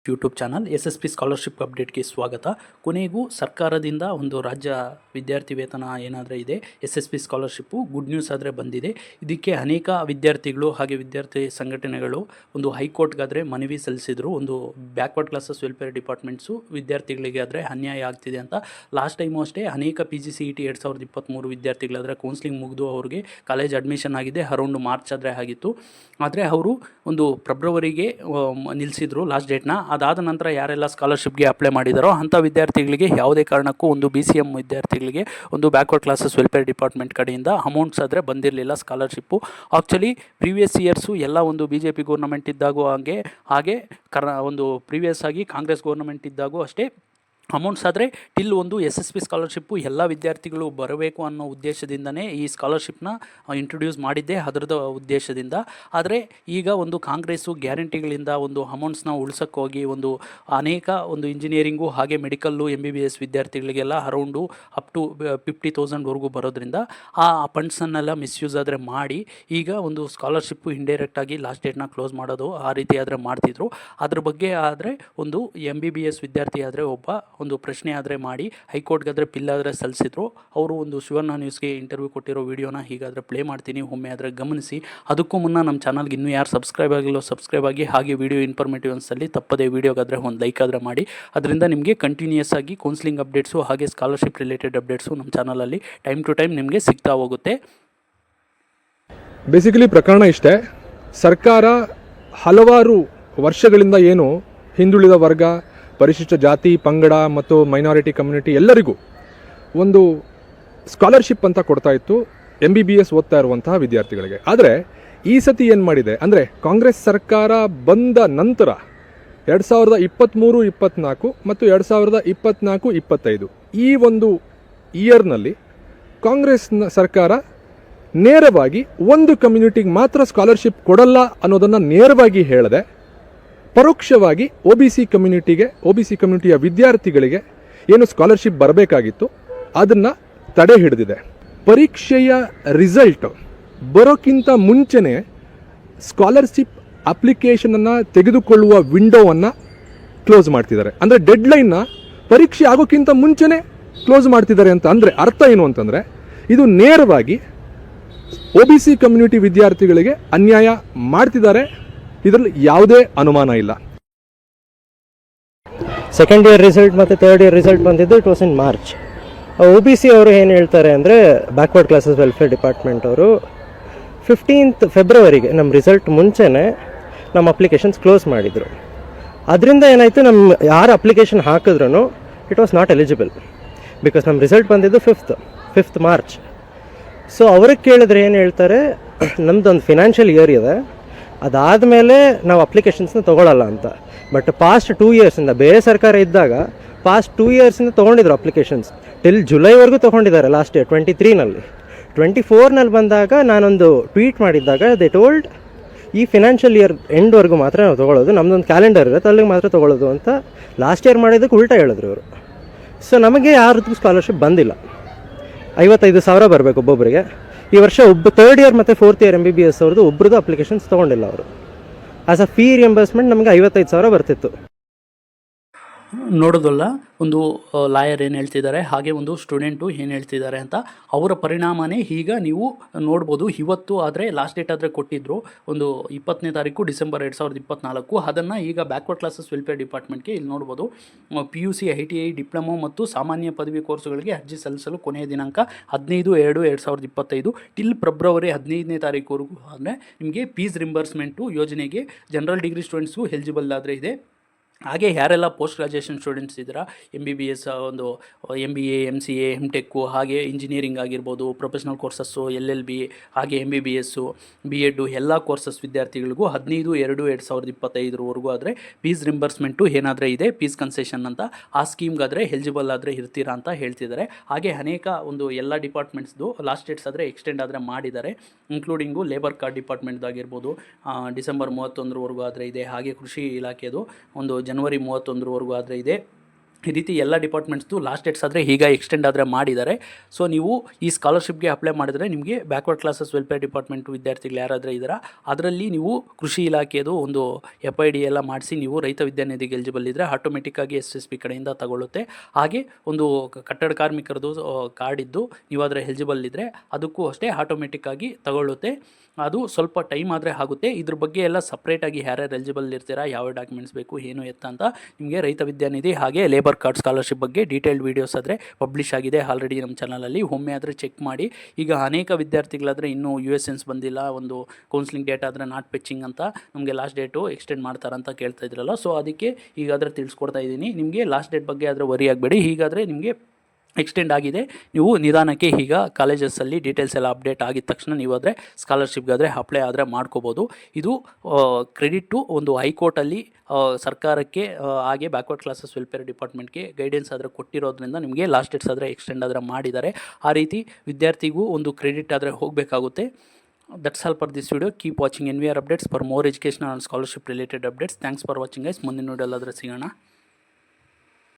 YouTube channel SSP scholarship ಅಪ್ಡೇಟ್ಗೆ ಸ್ವಾಗತ. ಕೊನೆಗೂ ಸರ್ಕಾರದಿಂದ ಒಂದು ರಾಜ್ಯ ವಿದ್ಯಾರ್ಥಿ ವೇತನ ಏನಾದರೆ ಇದೆ SSP ಸ್ಕಾಲರ್ಶಿಪ್ಪು ಗುಡ್ ನ್ಯೂಸ್ ಆದರೆ ಬಂದಿದೆ. ಇದಕ್ಕೆ ಅನೇಕ ವಿದ್ಯಾರ್ಥಿಗಳು ಹಾಗೆ ವಿದ್ಯಾರ್ಥಿ ಸಂಘಟನೆಗಳು ಒಂದು ಹೈಕೋರ್ಟ್ಗಾದರೆ ಮನವಿ ಸಲ್ಲಿಸಿದರು. ಒಂದು ಬ್ಯಾಕ್ವರ್ಡ್ ಕ್ಲಾಸಸ್ ವೆಲ್ಫೇರ್ ಡಿಪಾರ್ಟ್ಮೆಂಟ್ಸು ವಿದ್ಯಾರ್ಥಿಗಳಿಗೆ ಆದರೆ ಅನ್ಯಾಯ ಆಗ್ತಿದೆ ಅಂತ. ಲಾಸ್ಟ್ ಟೈಮು ಅಷ್ಟೇ ಅನೇಕ PGCET 2023 ವಿದ್ಯಾರ್ಥಿಗಳಾದರೆ ಕೌನ್ಸಿಲಿಂಗ್ ಮುಗಿದು ಅವ್ರಿಗೆ ಕಾಲೇಜ್ ಅಡ್ಮಿಷನ್ ಆಗಿದೆ, ಅರೌಂಡ್ ಮಾರ್ಚ್ ಆದರೆ ಆಗಿತ್ತು. ಆದರೆ ಅವರು ಒಂದು ಫೆಬ್ರವರಿಗೆ ನಿಲ್ಲಿಸಿದ್ರು ಲಾಸ್ಟ್ ಡೇಟ್ನ. ಅದಾದ ನಂತರ ಯಾರೆಲ್ಲ ಸ್ಕಾಲರ್ಶಿಪ್ಗೆ ಅಪ್ಲೈ ಮಾಡಿದಾರೋ ಅಂಥ ವಿದ್ಯಾರ್ಥಿಗಳಿಗೆ ಯಾವುದೇ ಕಾರಣಕ್ಕೂ ಒಂದು BCM ವಿದ್ಯಾರ್ಥಿಗಳಿಗೆ ಒಂದು ಬ್ಯಾಕ್ವರ್ಡ್ ಕ್ಲಾಸಸ್ ವೆಲ್ಫೇರ್ ಡಿಪಾರ್ಟ್ಮೆಂಟ್ ಕಡೆಯಿಂದ ಅಮೌಂಟ್ಸ್ ಆದರೆ ಬಂದಿರಲಿಲ್ಲ ಸ್ಕಾಲರ್ಶಿಪ್ಪು. ಆ್ಯಕ್ಚುಲಿ ಪ್ರೀವಿಯಸ್ ಇಯರ್ಸು ಎಲ್ಲ ಒಂದು BJP ಗೌರ್ನಮೆಂಟ್ ಇದ್ದಾಗೂ ಹಾಗೆ ಒಂದು ಪ್ರೀವಿಯಸ್ ಆಗಿ ಕಾಂಗ್ರೆಸ್ ಗೌರ್ನಮೆಂಟ್ ಇದ್ದಾಗೂ ಅಷ್ಟೇ ಅಮೌಂಟ್ಸ್ ಆದರೆ ಟಿಲ್ ಒಂದು SSP ಸ್ಕಾಲರ್ಶಿಪ್ಪು ಎಲ್ಲ ವಿದ್ಯಾರ್ಥಿಗಳು ಬರಬೇಕು ಅನ್ನೋ ಉದ್ದೇಶದಿಂದನೇ ಈ ಸ್ಕಾಲರ್ಶಿಪ್ನ ಇಂಟ್ರೊಡ್ಯೂಸ್ ಮಾಡಿದ್ದೆ, ಅದರದ ಉದ್ದೇಶದಿಂದ. ಆದರೆ ಈಗ ಒಂದು ಕಾಂಗ್ರೆಸ್ಸು ಗ್ಯಾರಂಟಿಗಳಿಂದ ಒಂದು ಅಮೌಂಟ್ಸ್ನ ಉಳ್ಸೋಕ್ಕೋಗಿ ಒಂದು ಅನೇಕ ಒಂದು ಇಂಜಿನಿಯರಿಂಗು ಹಾಗೆ ಮೆಡಿಕಲ್ಲು MBBS ವಿದ್ಯಾರ್ಥಿಗಳಿಗೆಲ್ಲ ಅರೌಂಡು ಅಪ್ ಟು 50,000ವರೆಗೂ ಬರೋದ್ರಿಂದ ಆ ಫಂಡ್ಸನ್ನೆಲ್ಲ ಮಿಸ್ಯೂಸ್ ಆದರೆ ಮಾಡಿ ಈಗ ಒಂದು ಸ್ಕಾಲರ್ಶಿಪ್ಪು ಇಂಡೈರೆಕ್ಟಾಗಿ ಲಾಸ್ಟ್ ಡೇಟ್ನ ಕ್ಲೋಸ್ ಮಾಡೋದು ಆ ರೀತಿ ಆದರೆ ಮಾಡ್ತಿದ್ರು. ಅದ್ರ ಬಗ್ಗೆ ಆದರೆ ಒಂದು MBBS ವಿದ್ಯಾರ್ಥಿ ಆದರೆ ಒಬ್ಬ ಒಂದು ಪ್ರಶ್ನೆ ಆದರೆ ಮಾಡಿ ಹೈಕೋರ್ಟ್ಗಾದರೆ ಪಿಲ್ ಆದರೆ ಸಲ್ಲಿಸಿದ್ರು. ಅವರು ಒಂದು ಸುವರ್ಣ ನ್ಯೂಸ್ಗೆ ಇಂಟರ್ವ್ಯೂ ಕೊಟ್ಟಿರೋ ವಿಡಿಯೋನ ಹೀಗಾದರೆ ಪ್ಲೇ ಮಾಡ್ತೀನಿ, ಒಮ್ಮೆ ಆದರೆ ಗಮನಿಸಿ. ಅದಕ್ಕೂ ಮುನ್ನ ನಮ್ಮ ಚಾನಲ್ಗೆ ಇನ್ನೂ ಯಾರು ಸಬ್ಸ್ಕ್ರೈಬ್ ಆಗಿಲ್ಲೋ ಸಬ್ಸ್ಕ್ರೈಬ್ ಆಗಿ, ಹಾಗೆ ವಿಡಿಯೋ ಇನ್ಫಾರ್ಮೇಟಿವ್ ಅನ್ಸಲ್ಲಿ ತಪ್ಪದೇ ವಿಡಿಯೋಗಾದರೆ ಒಂದು ಲೈಕ್ ಆದರೆ ಮಾಡಿ. ಅದರಿಂದ ನಿಮಗೆ ಕಂಟಿನ್ಯೂಯಸ್ ಆಗಿ ಕೌನ್ಸಿಲಿಂಗ್ ಅಪ್ಡೇಟ್ಸು ಹಾಗೆ ಸ್ಕಾಲರ್ಶಿಪ್ ರಿಲೇಟೆಡ್ ಅಪ್ಡೇಟ್ಸು ನಮ್ಮ ಚಾನಲಲ್ಲಿ ಟೈಮ್ ಟು ಟೈಮ್ ನಿಮಗೆ ಸಿಗ್ತಾ ಹೋಗುತ್ತೆ. ಬೇಸಿಕಲಿ ಪ್ರಕರಣ ಇಷ್ಟೇ. ಸರ್ಕಾರ ಹಲವಾರು ವರ್ಷಗಳಿಂದ ಏನು ಹಿಂದುಳಿದ ವರ್ಗ, ಪರಿಶಿಷ್ಟ ಜಾತಿ, ಪಂಗಡ ಮತ್ತು ಮೈನಾರಿಟಿ ಕಮ್ಯುನಿಟಿ ಎಲ್ಲರಿಗೂ ಒಂದು ಸ್ಕಾಲರ್ಶಿಪ್ ಅಂತ ಕೊಡ್ತಾ ಇತ್ತು MBBS ಓದ್ತಾ ಇರುವಂತಹ ವಿದ್ಯಾರ್ಥಿಗಳಿಗೆ. ಆದರೆ ಈ ಸತಿ ಏನು ಮಾಡಿದೆ ಅಂದರೆ, ಕಾಂಗ್ರೆಸ್ ಸರ್ಕಾರ ಬಂದ ನಂತರ 2023-24 ಮತ್ತು 2024-25 ಈ ಒಂದು ಇಯರ್ನಲ್ಲಿ ಕಾಂಗ್ರೆಸ್ನ ಸರ್ಕಾರ ನೇರವಾಗಿ ಒಂದು ಕಮ್ಯುನಿಟಿಗೆ ಮಾತ್ರ ಸ್ಕಾಲರ್ಶಿಪ್ ಕೊಡಲ್ಲ ಅನ್ನೋದನ್ನು ನೇರವಾಗಿ ಹೇಳದೆ, ಪರೋಕ್ಷವಾಗಿ OBC ಕಮ್ಯುನಿಟಿಯ ವಿದ್ಯಾರ್ಥಿಗಳಿಗೆ ಏನು ಸ್ಕಾಲರ್ಶಿಪ್ ಬರಬೇಕಾಗಿತ್ತು ಅದನ್ನು ತಡೆ ಹಿಡಿದಿದೆ. ಪರೀಕ್ಷೆಯ ರಿಸಲ್ಟ್ ಬರೋಕ್ಕಿಂತ ಮುಂಚೆನೇ ಸ್ಕಾಲರ್ಶಿಪ್ ಅಪ್ಲಿಕೇಶನನ್ನು ತೆಗೆದುಕೊಳ್ಳುವ ವಿಂಡೋವನ್ನು ಕ್ಲೋಸ್ ಮಾಡ್ತಿದ್ದಾರೆ. ಅಂದರೆ ಡೆಡ್ಲೈನ್ನ ಪರೀಕ್ಷೆ ಆಗೋಕ್ಕಿಂತ ಮುಂಚೆನೇ ಕ್ಲೋಸ್ ಮಾಡ್ತಿದ್ದಾರೆ ಅಂತ. ಅಂದರೆ ಅರ್ಥ ಏನು ಅಂತಂದರೆ, ಇದು ನೇರವಾಗಿ OBC ಕಮ್ಯುನಿಟಿ ವಿದ್ಯಾರ್ಥಿಗಳಿಗೆ ಅನ್ಯಾಯ ಮಾಡ್ತಿದ್ದಾರೆ. ಇದರಲ್ಲಿ ಯಾವುದೇ ಅನುಮಾನ ಇಲ್ಲ. ಸೆಕೆಂಡ್ ಇಯರ್ ರಿಸಲ್ಟ್ ಮತ್ತು ಥರ್ಡ್ ಇಯರ್ ರಿಸಲ್ಟ್ ಬಂದಿದ್ದು it was in March. OBC ಅವರು ಏನು ಹೇಳ್ತಾರೆ ಅಂದರೆ, ಬ್ಯಾಕ್ವರ್ಡ್ ಕ್ಲಾಸಸ್ ವೆಲ್ಫೇರ್ ಡಿಪಾರ್ಟ್ಮೆಂಟ್ ಅವರು 15th ಫೆಬ್ರವರಿಗೆ ನಮ್ಮ ರಿಸಲ್ಟ್ ಮುಂಚೆನೇ ನಮ್ಮ ಅಪ್ಲಿಕೇಶನ್ಸ್ ಕ್ಲೋಸ್ ಮಾಡಿದರು. ಅದರಿಂದ ಏನಾಯಿತು, ನಮ್ಮ ಯಾರು ಅಪ್ಲಿಕೇಶನ್ ಹಾಕಿದ್ರೂ it was not eligible. Because ನಮ್ಮ ರಿಸಲ್ಟ್ ಬಂದಿದ್ದು 5th ಮಾರ್ಚ್. ಸೊ ಅವ್ರಿಗೆ ಕೇಳಿದ್ರೆ ಏನು ಹೇಳ್ತಾರೆ, ನಮ್ಮದೊಂದು ಫಿನಾನ್ಷಿಯಲ್ ಇಯರ್ ಇದೆ, ಅದಾದಮೇಲೆ ನಾವು ಅಪ್ಲಿಕೇಶನ್ಸ್ನ ತೊಗೊಳ್ಳಲ್ಲ ಅಂತ. ಬಟ್ ಪಾಸ್ಟ್ 2 ಇಯರ್ಸಿಂದ ಬೇರೆ ಸರ್ಕಾರ ಇದ್ದಾಗ ಪಾಸ್ಟ್ 2 ಇಯರ್ಸಿಂದ ತೊಗೊಂಡಿದ್ರು ಅಪ್ಲಿಕೇಶನ್ಸ್. ಟಿಲ್ ಜುಲೈವರೆಗೂ ತೊಗೊಂಡಿದ್ದಾರೆ. ಲಾಸ್ಟ್ ಇಯರ್ 23ನಲ್ಲಿ 24ನಲ್ಲಿ ಬಂದಾಗ ನಾನೊಂದು ಟ್ವೀಟ್ ಮಾಡಿದ್ದಾಗ ದೇ ಟೋಲ್ಡ್ ಈ ಫಿನಾನ್ಷಿಯಲ್ ಇಯರ್ ಎಂಡ್ವರೆಗೂ ಮಾತ್ರ ನಾವು ತೊಗೊಳ್ಳೋದು, ನಮ್ಮದೊಂದು ಕ್ಯಾಲೆಂಡರ್ ಇರುತ್ತೆ ಅಲ್ಲಿಗೆ ಮಾತ್ರ ತೊಗೊಳ್ಳೋದು ಅಂತ ಲಾಸ್ಟ್ ಇಯರ್ ಮಾಡಿದ್ದಕ್ಕೆ ಉಲ್ಟಾ ಹೇಳಿದ್ರು ಇವರು. ಸೊ ನಮಗೆ ಯಾರದ್ದು ಸ್ಕಾಲರ್ಶಿಪ್ ಬಂದಿಲ್ಲ. 55,000 ಬರಬೇಕು ಒಬ್ಬೊಬ್ಬರಿಗೆ. ಈ ವರ್ಷ ಥರ್ಡ್ ಇಯರ್ ಮತ್ತು 4th ಇಯರ್ MBBS ಅವ್ರದ್ದು ಒಬ್ರದ್ದು ಅಪ್ಲಿಕೇಶನ್ಸ್ ತೊಗೊಂಡಿಲ್ಲ ಅವರು. ಆಸ್ ಅ ಫೀ ರಿಯಂಬರ್ಸ್ಮೆಂಟ್ ನಮಗೆ 55,000 ಬರ್ತಿತ್ತು. ನೋಡೋದಲ್ಲ, ಒಂದು ಲಾಯರ್ ಏನು ಹೇಳ್ತಿದ್ದಾರೆ ಹಾಗೆ ಒಂದು ಸ್ಟೂಡೆಂಟು ಏನು ಹೇಳ್ತಿದ್ದಾರೆ ಅಂತ ಅವರ ಪರಿಣಾಮನೇ ಈಗ ನೀವು ನೋಡ್ಬೋದು. ಇವತ್ತು ಆದರೆ ಲಾಸ್ಟ್ ಡೇಟ್ ಆದರೆ ಕೊಟ್ಟಿದ್ದರು, ಒಂದು 20ನೇ ತಾರೀಕು ಡಿಸೆಂಬರ್ 2024. ಅದನ್ನು ಈಗ ಬ್ಯಾಕ್ವರ್ಡ್ ಕ್ಲಾಸಸ್ ವೆಲ್ಫೇರ್ ಡಿಪಾರ್ಟ್ಮೆಂಟ್ಗೆ ಇಲ್ಲಿ ನೋಡ್ಬೋದು. PUC, ITI, ಡಿಪ್ಲೊಮೊ ಮತ್ತು ಸಾಮಾನ್ಯ ಪದವಿ ಕೋರ್ಸುಗಳಿಗೆ ಅರ್ಜಿ ಸಲ್ಲಿಸಲು ಕೊನೆಯ ದಿನಾಂಕ 15/2/2025 ಟಿಲ್ ಫೆಬ್ರವರಿ 15ನೇ ತಾರೀಕುವರೆಗೂ. ಅಂದರೆ ನಿಮಗೆ ಫೀಸ್ ರಿಂಬರ್ಸ್ಮೆಂಟು ಯೋಜನೆಗೆ ಜನರಲ್ ಡಿಗ್ರಿ ಸ್ಟೂಡೆಂಟ್ಸು ಎಲಿಜಿಬಲ್ ಆದರೆ ಇದೆ. ಹಾಗೆ ಯಾರೆಲ್ಲ ಪೋಸ್ಟ್ ಗ್ರಾಜುಯೇಷನ್ ಸ್ಟೂಡೆಂಟ್ಸ್ ಇದ್ದೀರಾ, MBBS, ಒಂದು MBA, MCA, MTech, ಹಾಗೆ ಇಂಜಿನಿಯರಿಂಗ್ ಆಗಿರ್ಬೋದು, ಪ್ರೊಫೆಷ್ನಲ್ ಕೋರ್ಸಸ್ಸು, LLB, ಹಾಗೆ MBBS, B.Ed ಎಲ್ಲ ಕೋರ್ಸಸ್ ವಿದ್ಯಾರ್ಥಿಗಳಿಗೂ 15/2/2025 ಆದರೆ ಫೀಸ್ ರಿಂಬರ್ಸ್ಮೆಂಟು ಏನಾದರೆ ಇದೆ, ಫೀಸ್ ಕನ್ಸೆಷನ್ ಅಂತ, ಆ ಸ್ಕೀಮ್ಗಾದರೆ ಎಲಿಜಿಬಲ್ ಆದರೆ ಇರ್ತೀರಾ ಅಂತ ಹೇಳ್ತಿದ್ದಾರೆ. ಹಾಗೆ ಅನೇಕ ಒಂದು ಎಲ್ಲ ಡಿಪಾರ್ಟ್ಮೆಂಟ್ಸ್ದು ಲಾಸ್ಟ್ ಡೇಟ್ಸ್ ಆದರೆ ಎಕ್ಸ್ಟೆಂಡ್ ಆದರೆ ಮಾಡಿದ್ದಾರೆ, ಇನ್ಕ್ಲೂಡಿಂಗು ಲೇಬರ್ ಕಾರ್ಡ್ ಡಿಪಾರ್ಟ್ಮೆಂಟ್ದಾಗಿರ್ಬೋದು ಡಿಸೆಂಬರ್ 31ವರೆಗೂ ಆದರೆ ಇದೆ. ಹಾಗೆ ಕೃಷಿ ಇಲಾಖೆದು ಒಂದು ಜನವರಿ 31ವರೆಗೂ ಆದರೆ ಇದೆ. ಈ ರೀತಿ ಎಲ್ಲ ಡಿಪಾರ್ಟ್ಮೆಂಟ್ಸ್ದು ಲಾಸ್ಟ್ ಡೇಟ್ಸ್ ಆದರೆ ಈಗ ಎಕ್ಸ್ಟೆಂಡ್ ಆದರೆ ಮಾಡಿದ್ದಾರೆ. ಸೊ ನೀವು ಈ ಸ್ಕಾಲರ್ಶಿಪ್ಗೆ ಅಪ್ಲೈ ಮಾಡಿದರೆ ನಿಮಗೆ ಬ್ಯಾಕ್ವರ್ಡ್ ಕ್ಲಾಸಸ್ ವೆಲ್ಫೇರ್ ಡಿಪಾರ್ಟ್ಮೆಂಟ್ ವಿದ್ಯಾರ್ಥಿಗಳು ಯಾರಾದರೂ ಇದ್ದೀರಾ ಅದರಲ್ಲಿ ನೀವು ಕೃಷಿ ಇಲಾಖೆದು ಒಂದು FID ಎಲ್ಲ ಮಾಡಿಸಿ ನೀವು ರೈತ ವಿದ್ಯಾನಿಧಿಗೆ ಎಲಿಜಿಬಲ್ ಇದ್ದರೆ ಆಟೋಮೆಟಿಕ್ಕಾಗಿ SSB ಕಡೆಯಿಂದ ತಗೊಳ್ಳುತ್ತೆ. ಹಾಗೆ ಒಂದು ಕಟ್ಟಡ ಕಾರ್ಮಿಕರದು ಕಾರ್ಡ್ ಇದ್ದು ನೀವು ಅದರ ಎಲಿಜಿಬಲ್ ಇದ್ದರೆ ಅದಕ್ಕೂ ಅಷ್ಟೇ ಆಟೋಮೆಟಿಕ್ಕಾಗಿ ತಗೊಳ್ಳುತ್ತೆ. ಅದು ಸ್ವಲ್ಪ ಟೈಮ್ ಆದರೆ ಆಗುತ್ತೆ. ಇದ್ರ ಬಗ್ಗೆ ಎಲ್ಲ ಸಪ್ರೇಟಾಗಿ ಯಾರ್ಯಾರು ಎಲಿಜಿಬಲ್ ಇರ್ತೀರಾ, ಯಾವ ಡಾಕ್ಯುಮೆಂಟ್ಸ್ ಬೇಕು, ಏನು ಎತ್ತ ಅಂತ ನಿಮಗೆ ರೈತ ವಿದ್ಯಾನಿಧಿ ಹಾಗೆ ಲೇಬರ್ ಕಾರ್ಡ್ ಸ್ಕಾಲರ್ಶಿಪ್ ಬಗ್ಗೆ ಡೀಟೇಲ್ಡ್ ವೀಡಿಯೋಸ್ ಆದರೆ ಪಬ್ಲಿಷ್ ಆಗಿದೆ ಆಲ್ರೆಡಿ ನಮ್ಮ ಚಾನಲಲ್ಲಿ. ಒಮ್ಮೆ ಆದರೆ ಚೆಕ್ ಮಾಡಿ. ಈಗ ಅನೇಕ ವಿದ್ಯಾರ್ಥಿಗಳಾದರೆ ಇನ್ನೂ USNs ಬಂದಿಲ್ಲ, ಒಂದು ಕೌನ್ಸಿಲಿಂಗ್ ಡೇಟ್ ಆದರೆ ನಾಟ್ ಪೆಚ್ಚಿಂಗ್ ಅಂತ ನಮಗೆ ಲಾಸ್ಟ್ ಡೇಟು ಎಕ್ಸ್ಟೆಂಡ್ ಮಾಡ್ತಾರಂತ ಕೇಳ್ತಾ ಇದ್ರಲ್ಲ. ಸೊ ಅದಕ್ಕೆ ಈಗಾದರೆ ತಿಳಿಸ್ಕೊಡ್ತಾ ಇದ್ದೀನಿ. ನಿಮಗೆ ಲಾಸ್ಟ್ ಡೇಟ್ ಬಗ್ಗೆ ಆದರೆ ವರಿ ಆಗಬೇಡಿ. ಹೀಗಾದರೆ ನಿಮಗೆ ಎಕ್ಸ್ಟೆಂಡ್ ಆಗಿದೆ. ನೀವು ನಿಧಾನಕ್ಕೆ ಈಗ ಕಾಲೇಜಸ್ಸಲ್ಲಿ ಡೀಟೇಲ್ಸ್ ಎಲ್ಲ ಅಪ್ಡೇಟ್ ಆಗಿದ ತಕ್ಷಣ ನೀವು ಆದರೆ ಸ್ಕಾಲರ್ಶಿಪ್ಗಾದರೆ ಅಪ್ಲೈ ಆದರೆ ಮಾಡ್ಕೋಬೋದು. ಇದು ಕ್ರೆಡಿಟು ಒಂದು ಹೈಕೋರ್ಟಲ್ಲಿ ಸರ್ಕಾರಕ್ಕೆ ಹಾಗೆ ಬ್ಯಾಕ್ವರ್ಡ್ ಕ್ಲಾಸಸ್ ವೆಲ್ಫೇರ್ ಡಿಪಾರ್ಟ್ಮೆಂಟ್ಗೆ ಗೈಡೆನ್ಸ್ ಆದರೆ ಕೊಟ್ಟಿರೋದ್ರಿಂದ ನಿಮಗೆ ಲಾಸ್ಟ್ ಡೇಟ್ಸ್ ಆದರೆ ಎಕ್ಸ್ಟೆಂಡ್ ಆದರೆ ಮಾಡಿದ್ದಾರೆ. ಆ ರೀತಿ ವಿದ್ಯಾರ್ಥಿಗೂ ಒಂದು ಕ್ರೆಡಿಟ್ ಆದರೆ ಹೋಗಬೇಕಾಗುತ್ತೆ. That's all for this video. Keep watching NVR updates for more educational and scholarship related updates. Thanks for watching guys. ಮುಂದಿನ ವಿಡಿಯೋ ಎಲ್ಲಾದರೆ ಸಿಗೋಣ.